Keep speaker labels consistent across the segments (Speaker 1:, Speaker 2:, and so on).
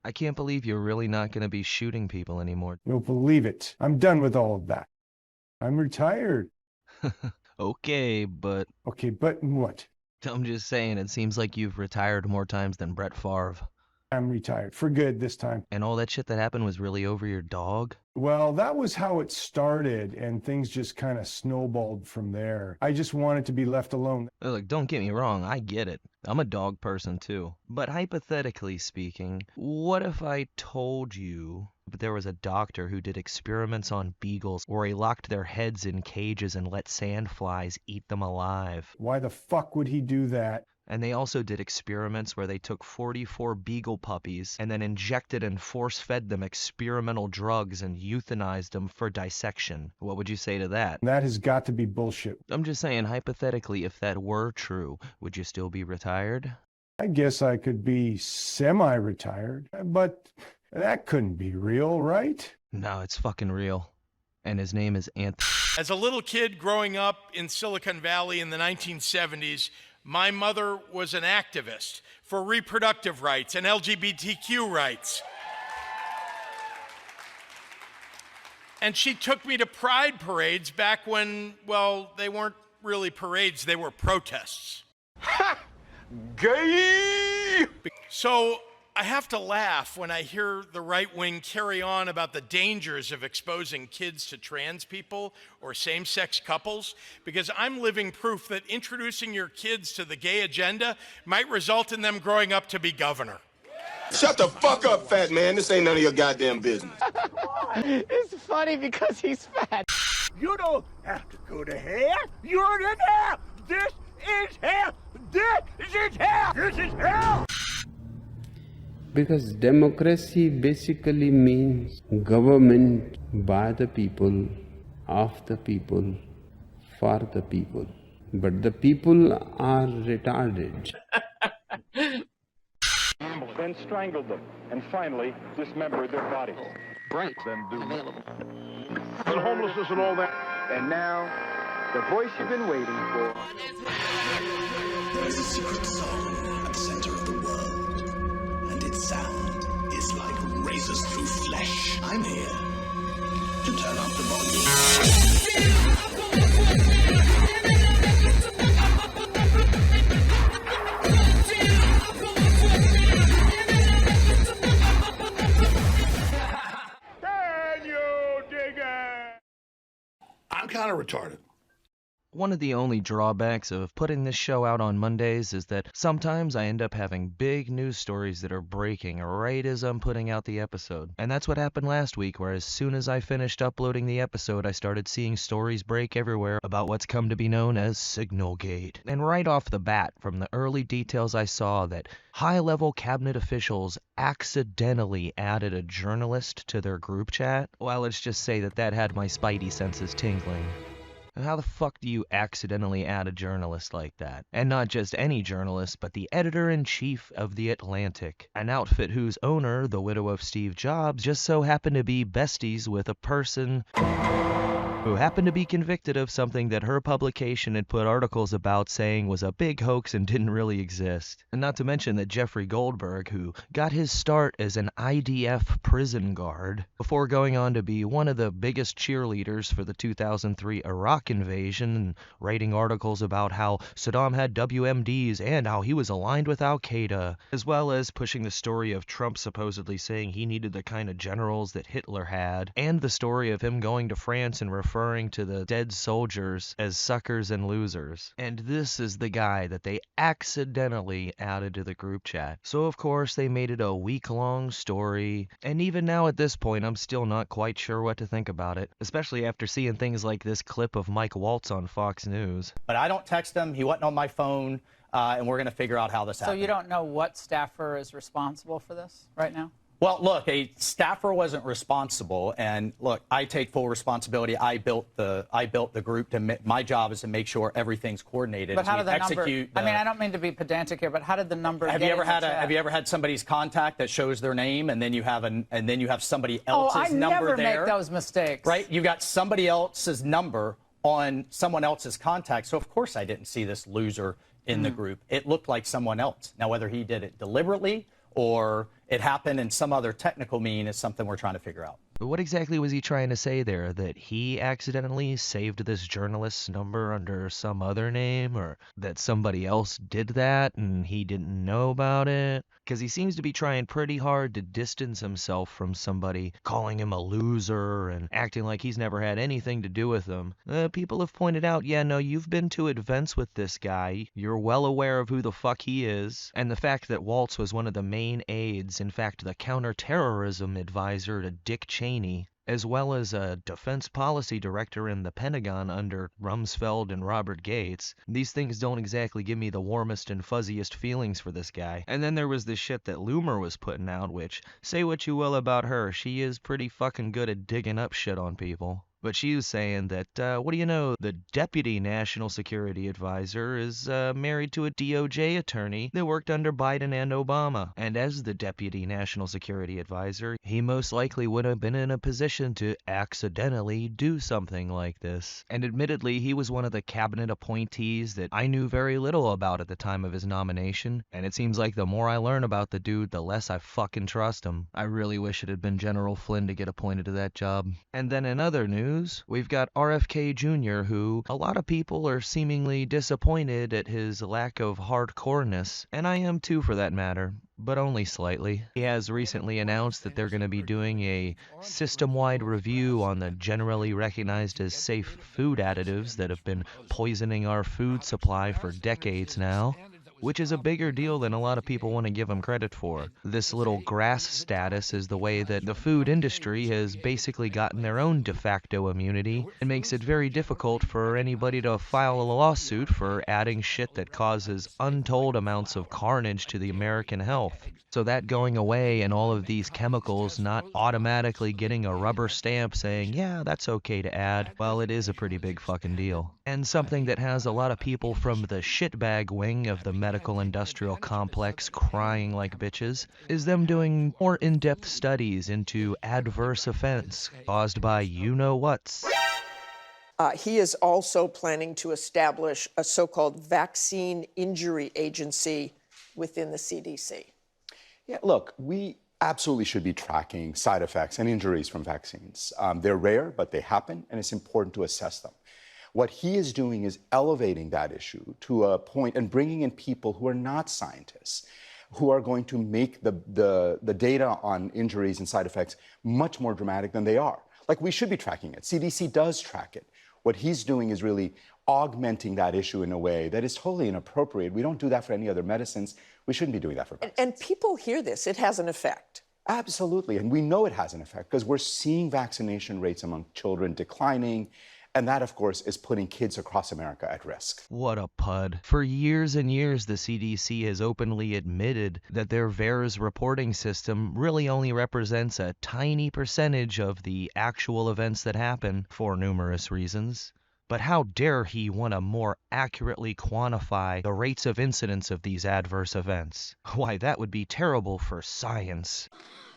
Speaker 1: I can't believe you're really not going to be shooting people anymore.
Speaker 2: You'll believe it. I'm done with all of that. I'm retired.
Speaker 1: Okay, but
Speaker 2: Okay, but what?
Speaker 1: I'm just saying, it seems like you've retired more times than Brett Favre.
Speaker 2: I'm retired. For good this time.
Speaker 1: And all that shit that happened was really over your dog?
Speaker 2: Well, that was how it started, and things just kind of snowballed from there. I just wanted to be left alone.
Speaker 1: Look, don't get me wrong, I get it. I'm a dog person too. But hypothetically speaking, what if I told you there was a doctor who did experiments on beagles where he locked their heads in cages and let sandflies eat them alive?
Speaker 2: Why the fuck would he do that?
Speaker 1: And they also did experiments where they took 44 beagle puppies and then injected and force-fed them experimental drugs and euthanized them for dissection. What would you say to that?
Speaker 2: That has got to be bullshit.
Speaker 1: I'm just saying, hypothetically, if that were true, would you still be retired?
Speaker 2: I guess I could be semi-retired, but that couldn't be real, right?
Speaker 1: No, it's fucking real. And his name is Anthony.
Speaker 3: As a little kid growing up in Silicon Valley in the 1970s, my mother was an activist for reproductive rights and LGBTQ rights. And she took me to pride parades back when, well, they weren't really parades, they were protests.
Speaker 4: Ha! Gay!
Speaker 3: So I have to laugh when I hear the right wing carry on about the dangers of exposing kids to trans people or same-sex couples, because I'm living proof that introducing your kids to the gay agenda might result in them growing up to be governor.
Speaker 4: Shut the fuck up, fat man. This ain't none of your goddamn business.
Speaker 5: It's funny because he's fat.
Speaker 6: You don't have to go to hell. You're in hell. This is hell. This is hell. This is hell.
Speaker 7: Because democracy basically means government by the people, of the people, for the people. But the people are retarded.
Speaker 8: Then strangled them, and finally dismembered their bodies.
Speaker 9: Right.
Speaker 8: Then do
Speaker 9: Available.
Speaker 8: and homelessness and all that. And now, the voice you've been waiting for.
Speaker 10: There is a secret song at the center of the world, and its sound is like razors through flesh. I'm here to turn up the volume.
Speaker 6: I'm kind of retarded.
Speaker 1: One of the only drawbacks of putting this show out on Mondays is that sometimes I end up having big news stories that are breaking right as I'm putting out the episode. And that's what happened last week, where as soon as I finished uploading the episode, I started seeing stories break everywhere about what's come to be known as Signalgate. And right off the bat, from the early details I saw that high-level cabinet officials accidentally added a journalist to their group chat, well, let's just say that had my spidey senses tingling. How the fuck do you accidentally add a journalist like that? And not just any journalist, but the editor-in-chief of The Atlantic, an outfit whose owner, the widow of Steve Jobs, just so happened to be besties with a person who happened to be convicted of something that her publication had put articles about saying was a big hoax and didn't really exist. And not to mention that Jeffrey Goldberg, who got his start as an IDF prison guard before going on to be one of the biggest cheerleaders for the 2003 Iraq invasion and writing articles about how Saddam had WMDs and how he was aligned with Al-Qaeda, as well as pushing the story of Trump supposedly saying he needed the kind of generals that Hitler had, and the story of him going to France and referring to the dead soldiers as suckers and losers. And this is the guy that they accidentally added to the group chat. So of course they made it a week-long story, and even now at this point I'm still not quite sure what to think about it, especially after seeing things like this clip of Mike Waltz on Fox News.
Speaker 11: But I don't text him, he wasn't on my phone, and we're going to figure out how this happened.
Speaker 5: So you don't know what staffer is responsible for this right now?
Speaker 11: Well, look, a staffer wasn't responsible, and look, I take full responsibility. I built the group. My job is to make sure everything's coordinated.
Speaker 5: But how did the number?
Speaker 11: I
Speaker 5: mean, I don't mean to be pedantic here, but how did the number?
Speaker 11: Have you ever had somebody's contact that shows their name, and then you have somebody else's number there?
Speaker 5: I never make those mistakes.
Speaker 11: Right? You got somebody else's number on someone else's contact. So of course I didn't see this loser in the group. It looked like someone else. Now whether he did it deliberately or It happened in some other technical mean is something we're trying to figure out.
Speaker 1: But what exactly was he trying to say there? That he accidentally saved this journalist's number under some other name? Or that somebody else did that and he didn't know about it? Because he seems to be trying pretty hard to distance himself from somebody, calling him a loser and acting like he's never had anything to do with them. People have pointed out, yeah, no, you've been to events with this guy. You're well aware of who the fuck he is. And the fact that Waltz was one of the main aides, in fact, the counterterrorism advisor to Dick Cheney, as well as a defense policy director in the Pentagon under Rumsfeld and Robert Gates. These things don't exactly give me the warmest and fuzziest feelings for this guy. And then there was this shit that Loomer was putting out, which, say what you will about her, she is pretty fucking good at digging up shit on people. But she was saying that, what do you know, the Deputy National Security Advisor is married to a DOJ attorney that worked under Biden and Obama. And as the Deputy National Security Advisor, he most likely would have been in a position to accidentally do something like this. And admittedly, he was one of the cabinet appointees that I knew very little about at the time of his nomination. And it seems like the more I learn about the dude, the less I fucking trust him. I really wish it had been General Flynn to get appointed to that job. And then in other news, we've got RFK Jr., who a lot of people are seemingly disappointed at his lack of hardcoreness, and I am too for that matter, but only slightly. He has recently announced that they're going to be doing a system-wide review on the generally recognized as safe food additives that have been poisoning our food supply for decades now, which is a bigger deal than a lot of people want to give him credit for. This little grass status is the way that the food industry has basically gotten their own de facto immunity and makes it very difficult for anybody to file a lawsuit for adding shit that causes untold amounts of carnage to the American health. So that going away and all of these chemicals not automatically getting a rubber stamp saying, yeah, that's okay to add, well, it is a pretty big fucking deal. And something that has a lot of people from the shitbag wing of the medical industrial complex crying like bitches is them doing more in-depth studies into adverse effects caused by you-know-whats.
Speaker 9: He is also planning to establish a so-called vaccine injury agency within the CDC.
Speaker 12: Yeah, look, we absolutely should be tracking side effects and injuries from vaccines. They're rare, but they happen, and it's important to assess them. What he is doing is elevating that issue to a point and bringing in people who are not scientists, who are going to make the data on injuries and side effects much more dramatic than they are. Like, we should be tracking it. CDC does track it. What he's doing is really augmenting that issue in a way that is totally inappropriate. We don't do that for any other medicines. We shouldn't be doing that for vaccines.
Speaker 9: And people hear this. It has an effect.
Speaker 12: Absolutely. And we know it has an effect because we're seeing vaccination rates among children declining. And that, of course, is putting kids across America at risk.
Speaker 1: What a pud. For years and years, the CDC has openly admitted that their VAERS reporting system really only represents a tiny percentage of the actual events that happen for numerous reasons. But how dare he want to more accurately quantify the rates of incidence of these adverse events? Why, that would be terrible for science.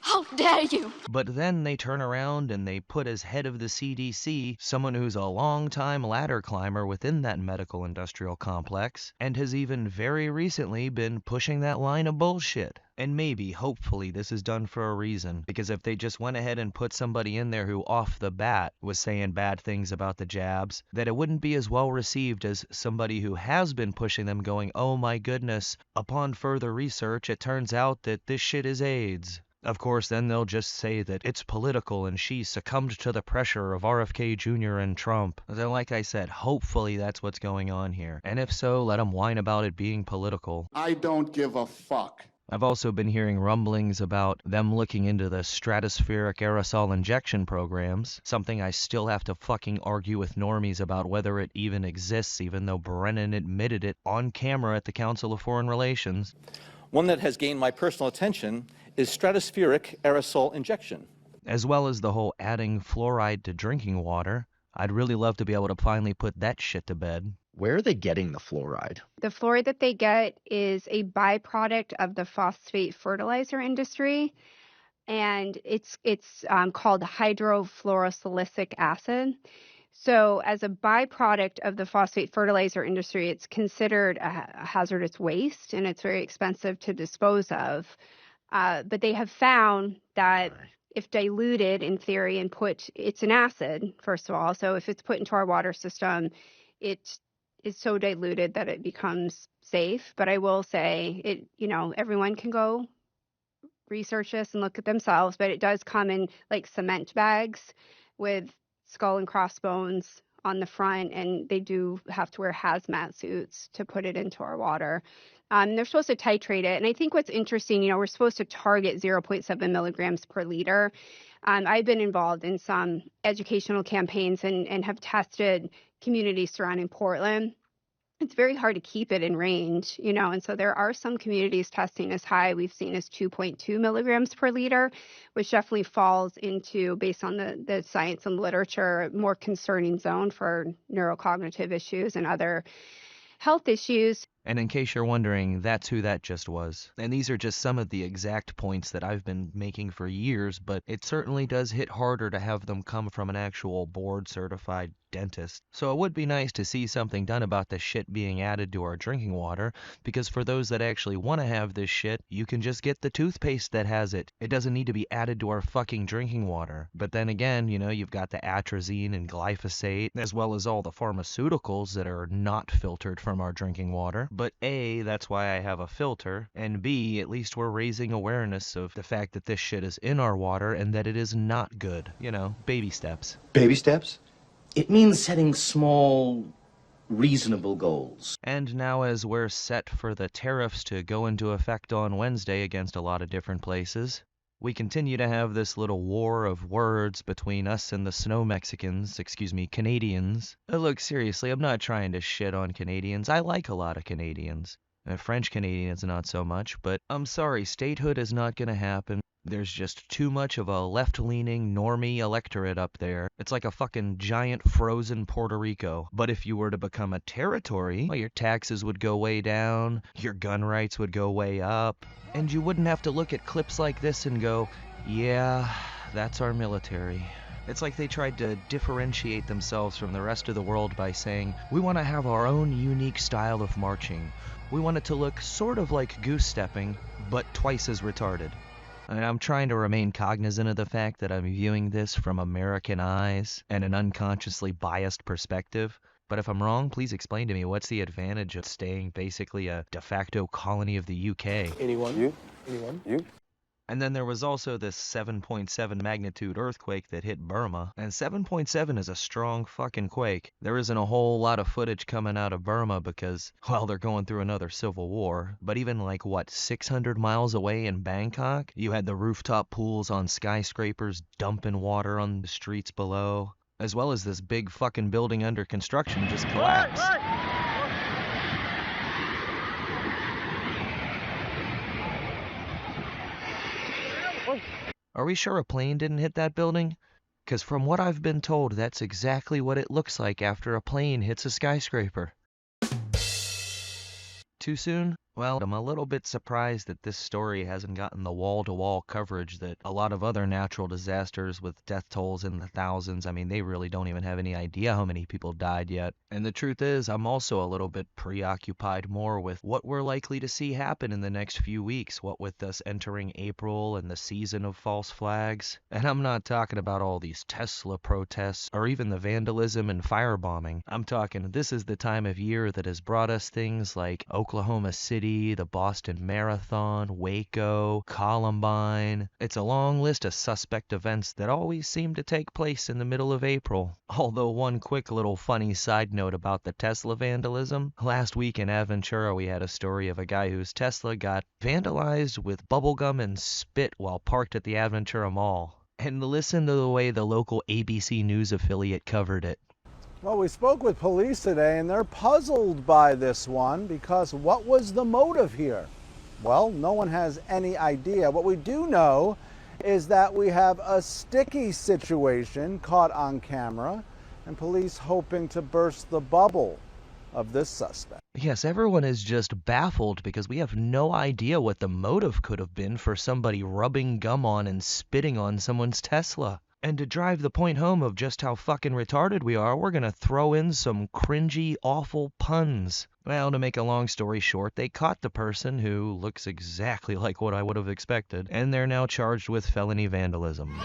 Speaker 13: How dare you!
Speaker 1: But then they turn around and they put as head of the CDC someone who's a long-time ladder climber within that medical industrial complex and has even very recently been pushing that line of bullshit. And maybe, hopefully, this is done for a reason, because if they just went ahead and put somebody in there who off the bat was saying bad things about the jabs, that it wouldn't be as well received as somebody who has been pushing them going, oh my goodness, upon further research it turns out that this shit is AIDS. Of course, then they'll just say that it's political and she succumbed to the pressure of RFK Jr. and Trump. So like I said, hopefully that's what's going on here. And if so, let them whine about it being political.
Speaker 14: I don't give a fuck.
Speaker 1: I've also been hearing rumblings about them looking into the stratospheric aerosol injection programs, something I still have to fucking argue with normies about whether it even exists, even though Brennan admitted it on camera at the Council of Foreign Relations.
Speaker 15: One that has gained my personal attention is stratospheric aerosol injection.
Speaker 1: As well as the whole adding fluoride to drinking water. I'd really love to be able to finally put that shit to bed.
Speaker 16: Where are they getting the fluoride?
Speaker 17: The fluoride that they get is a byproduct of the phosphate fertilizer industry, and it's called hydrofluorosilicic acid. So as a byproduct of the phosphate fertilizer industry, it's considered a hazardous waste, and it's very expensive to dispose of. But they have found that if diluted in theory and it's an acid, first of all. So if it's put into our water system, it is so diluted that it becomes safe. But I will say everyone can go research this and look at themselves, but it does come in like cement bags with skull and crossbones on the front, and they do have to wear hazmat suits to put it into our water. They're supposed to titrate it. And I think what's interesting, we're supposed to target 0.7 milligrams per liter. I've been involved in some educational campaigns and have tested communities surrounding Portland. It's very hard to keep it in range, and so there are some communities testing as high we've seen as 2.2 milligrams per liter, which definitely falls into, based on the science and literature, a more concerning zone for neurocognitive issues and other health issues.
Speaker 1: And in case you're wondering, that's who that just was. And these are just some of the exact points that I've been making for years, but it certainly does hit harder to have them come from an actual board-certified dentist. So it would be nice to see something done about this shit being added to our drinking water, because for those that actually want to have this shit, you can just get the toothpaste that has it. It doesn't need to be added to our fucking drinking water. But then again, you've got the atrazine and glyphosate, as well as all the pharmaceuticals that are not filtered from our drinking water. But A, that's why I have a filter, and B, at least we're raising awareness of the fact that this shit is in our water and that it is not good. Baby steps.
Speaker 10: Baby steps? It means setting small, reasonable goals.
Speaker 1: And now as we're set for the tariffs to go into effect on Wednesday against a lot of different places, we continue to have this little war of words between us and the snow Mexicans, Canadians. Look, seriously, I'm not trying to shit on Canadians. I like a lot of Canadians. French Canadians not so much, but I'm sorry, statehood is not gonna happen. There's just too much of a left-leaning normie electorate up there. It's like a fucking giant frozen Puerto Rico. But if you were to become a territory, well, your taxes would go way down, your gun rights would go way up, and you wouldn't have to look at clips like this and go, yeah, that's our military. It's like they tried to differentiate themselves from the rest of the world by saying, we want to have our own unique style of marching. We want it to look sort of like goose-stepping, but twice as retarded. And I'm trying to remain cognizant of the fact that I'm viewing this from American eyes and an unconsciously biased perspective. But if I'm wrong, please explain to me what's the advantage of staying basically a de facto colony of the UK.
Speaker 13: Anyone? You? Anyone? You?
Speaker 1: And then there was also this 7.7 magnitude earthquake that hit Burma. And 7.7 is a strong fucking quake. There isn't a whole lot of footage coming out of Burma because, well, they're going through another civil war. But even 600 miles away in Bangkok, you had the rooftop pools on skyscrapers dumping water on the streets below, as well as this big fucking building under construction just collapsed. Are we sure a plane didn't hit that building? Because from what I've been told, that's exactly what it looks like after a plane hits a skyscraper. Too soon? Well, I'm a little bit surprised that this story hasn't gotten the wall-to-wall coverage that a lot of other natural disasters with death tolls in the thousands. I mean, they really don't even have any idea how many people died yet. And the truth is, I'm also a little bit preoccupied more with what we're likely to see happen in the next few weeks, what with us entering April and the season of false flags. And I'm not talking about all these Tesla protests or even the vandalism and firebombing. I'm talking this is the time of year that has brought us things like Oklahoma City, the Boston Marathon, Waco, Columbine. It's a long list of suspect events that always seem to take place in the middle of April. Although one quick little funny side note about the Tesla vandalism. Last week in Aventura we had a story of a guy whose Tesla got vandalized with bubblegum and spit while parked at the Aventura Mall. And listen to the way the local ABC News affiliate covered it.
Speaker 18: Well, we spoke with police today, and they're puzzled by this one because what was the motive here? Well, no one has any idea. What we do know is that we have a sticky situation caught on camera, and police hoping to burst the bubble of this suspect.
Speaker 1: Yes, everyone is just baffled because we have no idea what the motive could have been for somebody rubbing gum on and spitting on someone's Tesla. And to drive the point home of just how fucking retarded we are, we're gonna throw in some cringy, awful puns. Well, to make a long story short, they caught the person who looks exactly like what I would have expected, and they're now charged with felony vandalism.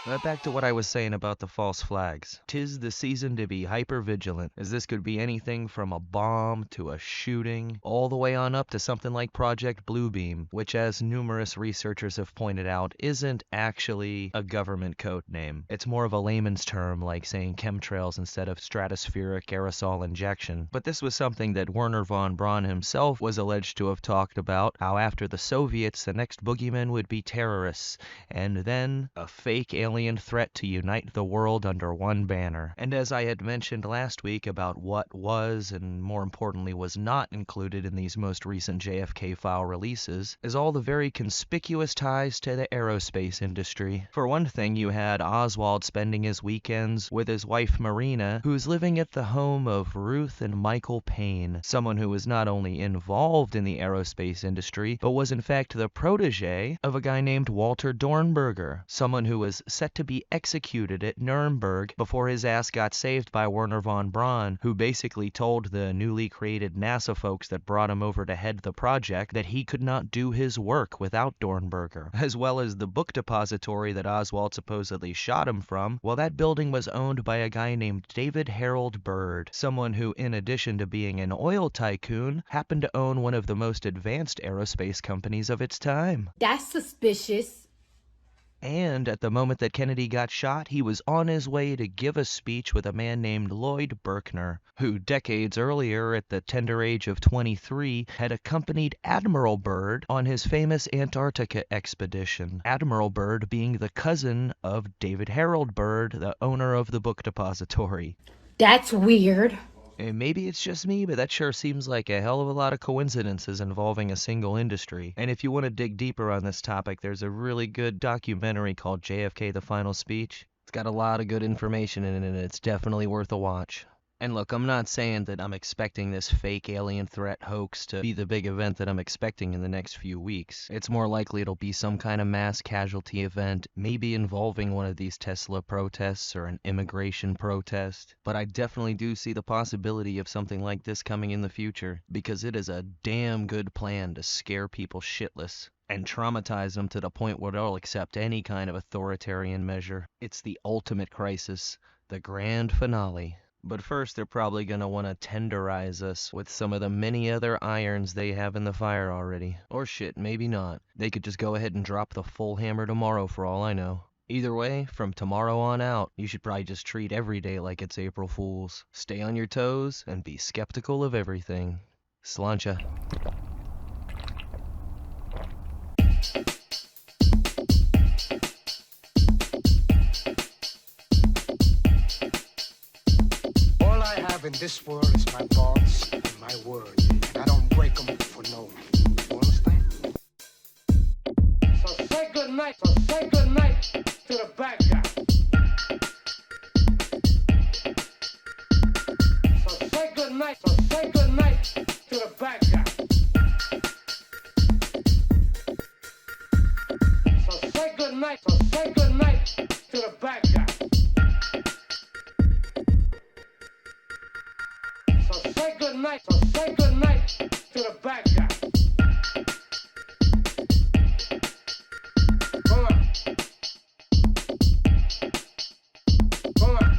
Speaker 1: But back to what I was saying about the false flags. 'Tis the season to be hyper-vigilant, as this could be anything from a bomb to a shooting, all the way on up to something like Project Bluebeam, which, as numerous researchers have pointed out, isn't actually a government code name. It's more of a layman's term, like saying chemtrails instead of stratospheric aerosol injection. But this was something that Wernher von Braun himself was alleged to have talked about, how after the Soviets, the next boogeyman would be terrorists, and then a fake alien threat to unite the world under one banner. And as I had mentioned last week about what was, and more importantly was not included in these most recent JFK file releases, is all the very conspicuous ties to the aerospace industry. For one thing, you had Oswald spending his weekends with his wife Marina, who's living at the home of Ruth and Michael Payne, someone who was not only involved in the aerospace industry, but was in fact the protege of a guy named Walter Dornberger, someone who was set to be executed at Nuremberg before his ass got saved by Wernher von Braun, who basically told the newly created NASA folks that brought him over to head the project that he could not do his work without Dornberger, as well as the book depository that Oswald supposedly shot him from. Well, that building was owned by a guy named David Harold Byrd, someone who, in addition to being an oil tycoon, happened to own one of the most advanced aerospace companies of its time.
Speaker 19: That's suspicious.
Speaker 1: And at the moment that Kennedy got shot, he was on his way to give a speech with a man named Lloyd Berkner, who decades earlier, at the tender age of 23, had accompanied Admiral Byrd on his famous Antarctica expedition. Admiral Byrd being the cousin of David Harold Byrd, the owner of the book depository.
Speaker 19: That's weird.
Speaker 1: And maybe it's just me, but that sure seems like a hell of a lot of coincidences involving a single industry. And if you want to dig deeper on this topic, there's a really good documentary called JFK: The Final Speech. It's got a lot of good information in it, and it's definitely worth a watch. And look, I'm not saying that I'm expecting this fake alien threat hoax to be the big event that I'm expecting in the next few weeks. It's more likely it'll be some kind of mass casualty event, maybe involving one of these Tesla protests or an immigration protest. But I definitely do see the possibility of something like this coming in the future, because it is a damn good plan to scare people shitless and traumatize them to the point where they'll accept any kind of authoritarian measure. It's the ultimate crisis, the grand finale. But first, they're probably going to want to tenderize us with some of the many other irons they have in the fire already. Or shit, maybe not. They could just go ahead and drop the full hammer tomorrow for all I know. Either way, from tomorrow on out, you should probably just treat every day like it's April Fool's. Stay on your toes and be skeptical of everything. Sláinte.
Speaker 20: In this world is my thoughts and my words, and I don't break them for no one. You understand? So say good night to the bad guy. So say good night to the bad guy. So say good night to the bad guy. Say good night to the bad guy. Come on. Come on.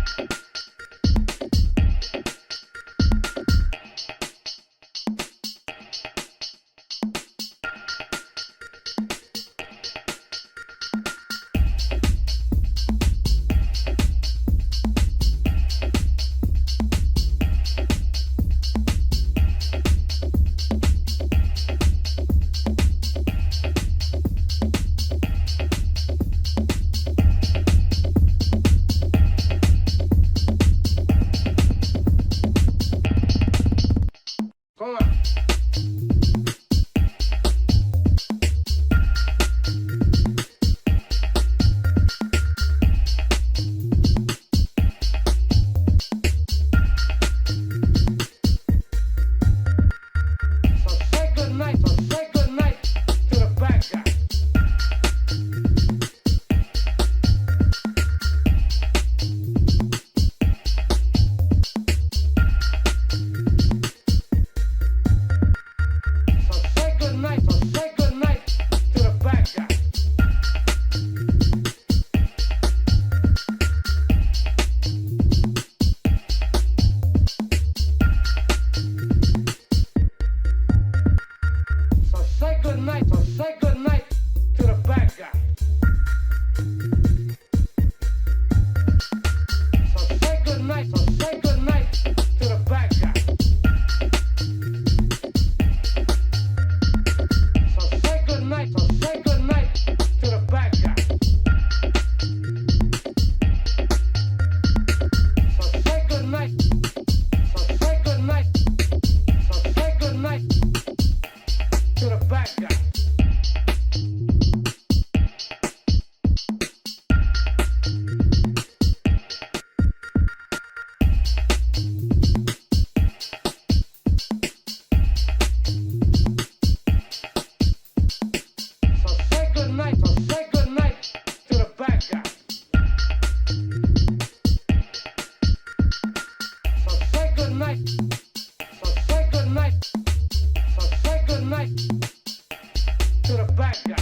Speaker 6: bad guy.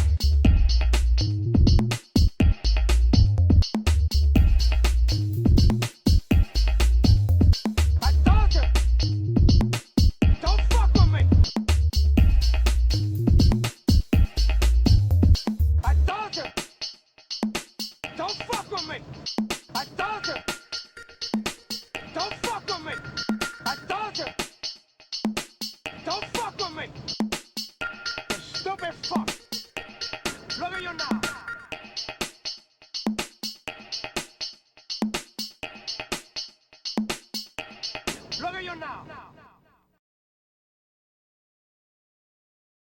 Speaker 6: I told you! Don't fuck with me! I told you! Don't fuck with me! I told you! Don't fuck with me! I told you! Don't fuck with me! You stupid fuck! Look at you now!